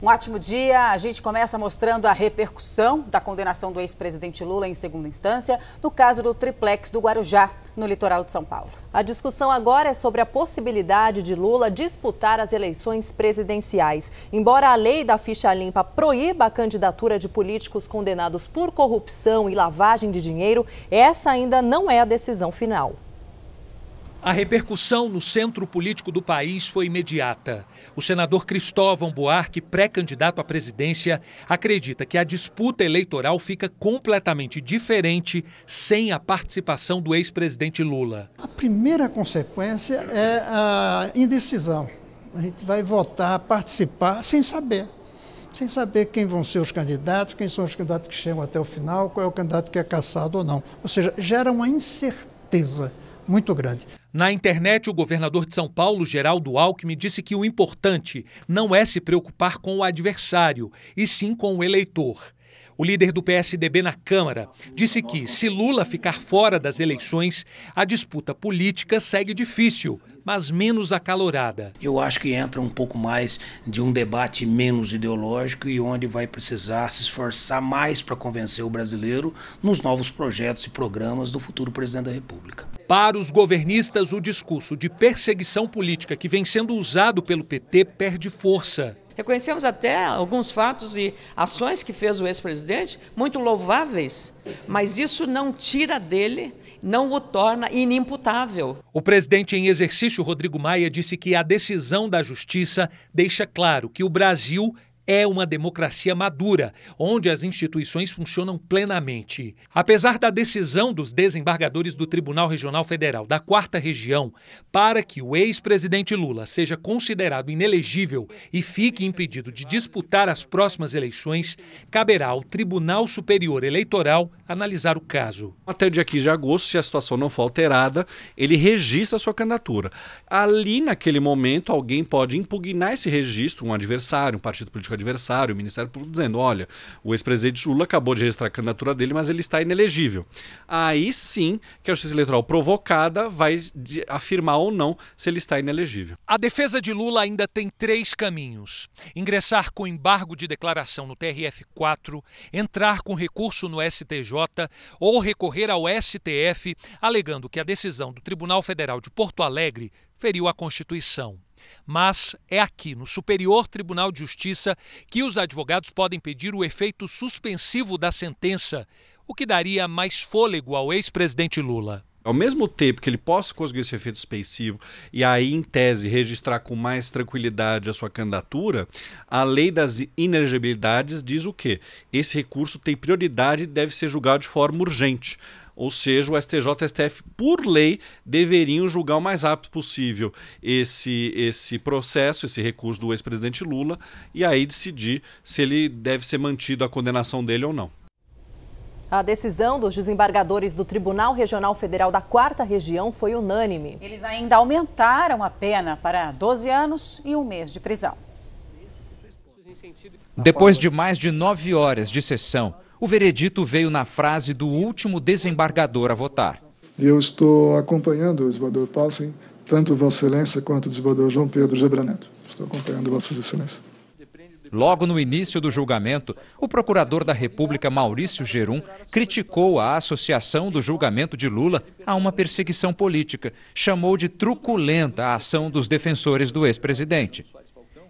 Um ótimo dia. A gente começa mostrando a repercussão da condenação do ex-presidente Lula em segunda instância no caso do triplex do Guarujá, no litoral de São Paulo. A discussão agora é sobre a possibilidade de Lula disputar as eleições presidenciais. Embora a lei da ficha limpa proíba a candidatura de políticos condenados por corrupção e lavagem de dinheiro, essa ainda não é a decisão final. A repercussão no centro político do país foi imediata. O senador Cristóvão Buarque, pré-candidato à presidência, acredita que a disputa eleitoral fica completamente diferente sem a participação do ex-presidente Lula. A primeira consequência é a indecisão. A gente vai votar, participar sem saber quem vão ser os candidatos, quem são os candidatos que chegam até o final, qual é o candidato que é cassado ou não. Ou seja, gera uma incerteza muito grande. Na internet, o governador de São Paulo, Geraldo Alckmin, disse que o importante não é se preocupar com o adversário, e sim com o eleitor. O líder do PSDB na Câmara disse que, se Lula ficar fora das eleições, a disputa política segue difícil, mas menos acalorada. Eu acho que entra um pouco mais de um debate menos ideológico e onde vai precisar se esforçar mais para convencer o brasileiro nos novos projetos e programas do futuro presidente da República. Para os governistas, o discurso de perseguição política que vem sendo usado pelo PT perde força. Reconhecemos até alguns fatos e ações que fez o ex-presidente, muito louváveis, mas isso não tira dele, não o torna inimputável. O presidente em exercício, Rodrigo Maia, disse que a decisão da Justiça deixa claro que o Brasil é uma democracia madura, onde as instituições funcionam plenamente. Apesar da decisão dos desembargadores do Tribunal Regional Federal da 4ª Região para que o ex-presidente Lula seja considerado inelegível e fique impedido de disputar as próximas eleições, caberá ao Tribunal Superior Eleitoral analisar o caso. Até o dia 15 de agosto, se a situação não for alterada, ele registra a sua candidatura. Ali, naquele momento, alguém pode impugnar esse registro, um adversário, um partido político adversário, o Ministério Público, dizendo: olha, o ex-presidente Lula acabou de registrar a candidatura dele, mas ele está inelegível. Aí sim que a Justiça Eleitoral provocada vai afirmar ou não se ele está inelegível. A defesa de Lula ainda tem 3 caminhos: ingressar com embargo de declaração no TRF4, entrar com recurso no STJ ou recorrer ao STF, alegando que a decisão do Tribunal Federal de Porto Alegre feriu a Constituição. Mas é aqui, no Superior Tribunal de Justiça, que os advogados podem pedir o efeito suspensivo da sentença, o que daria mais fôlego ao ex-presidente Lula. Ao mesmo tempo que ele possa conseguir esse efeito suspensivo e aí, em tese, registrar com mais tranquilidade a sua candidatura, a lei das inelegibilidades diz o quê? Esse recurso tem prioridade e deve ser julgado de forma urgente. Ou seja, o STJ e o STF, por lei, deveriam julgar o mais rápido possível esse processo, esse recurso do ex-presidente Lula, e aí decidir se ele deve ser mantido a condenação dele ou não. A decisão dos desembargadores do Tribunal Regional Federal da 4ª Região foi unânime. Eles ainda aumentaram a pena para 12 anos e 1 mês de prisão. Depois de mais de 9 horas de sessão, o veredito veio na frase do último desembargador a votar. Eu estou acompanhando o desembargador Paulsen, tanto Vossa Excelência quanto o desembargador João Pedro Gebraneto. Estou acompanhando Vossas Excelências. Logo no início do julgamento, o procurador da República, Maurício Gerum, criticou a associação do julgamento de Lula a uma perseguição política. Chamou de truculenta a ação dos defensores do ex-presidente.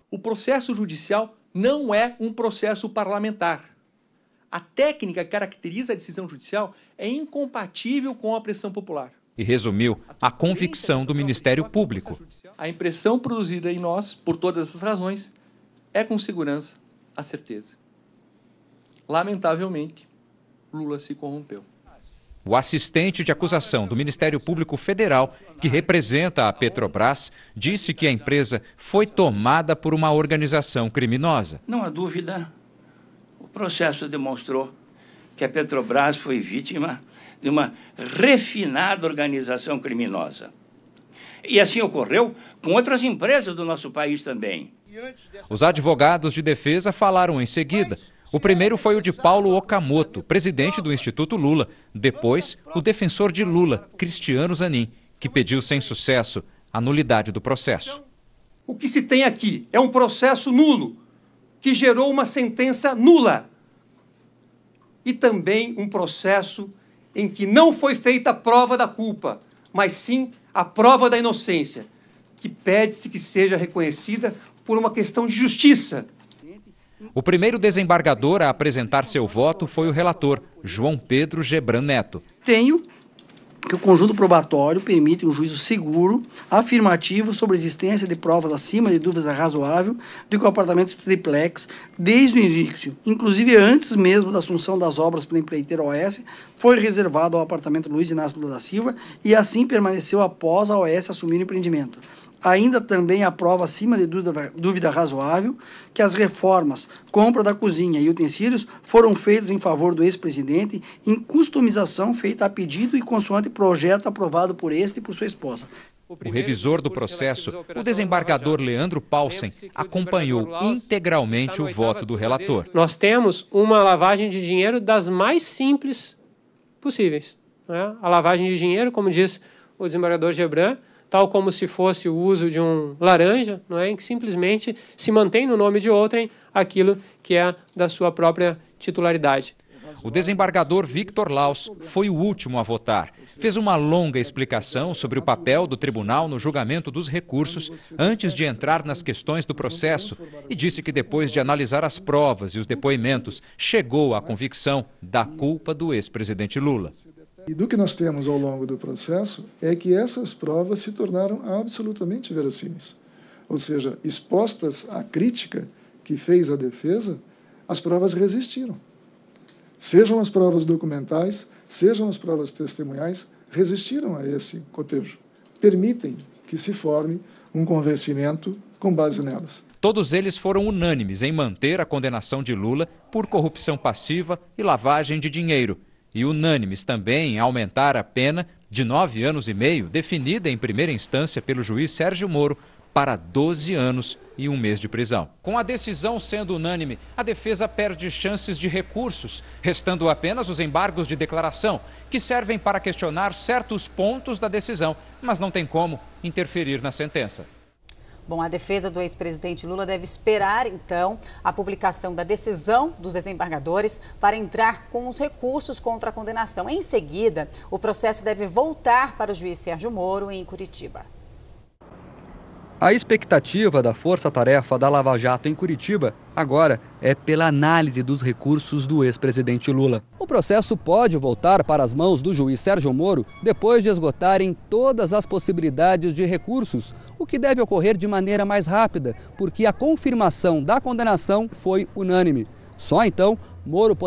O processo judicial não é um processo parlamentar. A técnica que caracteriza a decisão judicial é incompatível com a pressão popular. E resumiu a convicção do Ministério Público. A impressão produzida em nós, por todas essas razões, é com segurança a certeza. Lamentavelmente, Lula se corrompeu. O assistente de acusação do Ministério Público Federal, que representa a Petrobras, disse que a empresa foi tomada por uma organização criminosa. Não há dúvida, o processo demonstrou que a Petrobras foi vítima de uma refinada organização criminosa. E assim ocorreu com outras empresas do nosso país também. Os advogados de defesa falaram em seguida. O primeiro foi o de Paulo Okamoto, presidente do Instituto Lula. Depois, o defensor de Lula, Cristiano Zanin, que pediu sem sucesso a nulidade do processo. O que se tem aqui é um processo nulo, que gerou uma sentença nula. E também um processo em que não foi feita a prova da culpa, mas sim a prova da inocência, que pede-se que seja reconhecida por uma questão de justiça. O primeiro desembargador a apresentar seu voto foi o relator, João Pedro Gebran Neto. Tenho que o conjunto probatório permite um juízo seguro, afirmativo sobre a existência de provas acima de dúvida razoável de que o apartamento triplex, desde o início, inclusive antes mesmo da assunção das obras pela empreiteira OS, foi reservado ao apartamento Luiz Inácio Lula da Silva e assim permaneceu após a OS assumir o empreendimento. Ainda também a prova acima de dúvida razoável que as reformas, compra da cozinha e utensílios foram feitas em favor do ex-presidente em customização feita a pedido e consoante projeto aprovado por este e por sua esposa. O revisor do processo, o desembargador Leandro Paulsen, acompanhou integralmente o voto do relator. Nós temos uma lavagem de dinheiro das mais simples possíveis, né? A lavagem de dinheiro, como diz o desembargador Gebran, tal como se fosse o uso de um laranja, não é? Em que simplesmente se mantém no nome de outrem aquilo que é da sua própria titularidade. O desembargador Victor Laus foi o último a votar. Fez uma longa explicação sobre o papel do tribunal no julgamento dos recursos antes de entrar nas questões do processo e disse que depois de analisar as provas e os depoimentos, chegou à convicção da culpa do ex-presidente Lula. E do que nós temos ao longo do processo é que essas provas se tornaram absolutamente verossímeis. Ou seja, expostas à crítica que fez a defesa, as provas resistiram. Sejam as provas documentais, sejam as provas testemunhais, resistiram a esse cotejo. Permitem que se forme um convencimento com base nelas. Todos eles foram unânimes em manter a condenação de Lula por corrupção passiva e lavagem de dinheiro. E unânimes também em aumentar a pena de 9 anos e meio, definida em primeira instância pelo juiz Sérgio Moro, para 12 anos e 1 mês de prisão. Com a decisão sendo unânime, a defesa perde chances de recursos, restando apenas os embargos de declaração, que servem para questionar certos pontos da decisão, mas não tem como interferir na sentença. Bom, a defesa do ex-presidente Lula deve esperar, então, a publicação da decisão dos desembargadores para entrar com os recursos contra a condenação. Em seguida, o processo deve voltar para o juiz Sérgio Moro, em Curitiba. A expectativa da força-tarefa da Lava Jato em Curitiba agora é pela análise dos recursos do ex-presidente Lula. O processo pode voltar para as mãos do juiz Sérgio Moro depois de esgotarem todas as possibilidades de recursos, o que deve ocorrer de maneira mais rápida, porque a confirmação da condenação foi unânime. Só então, Moro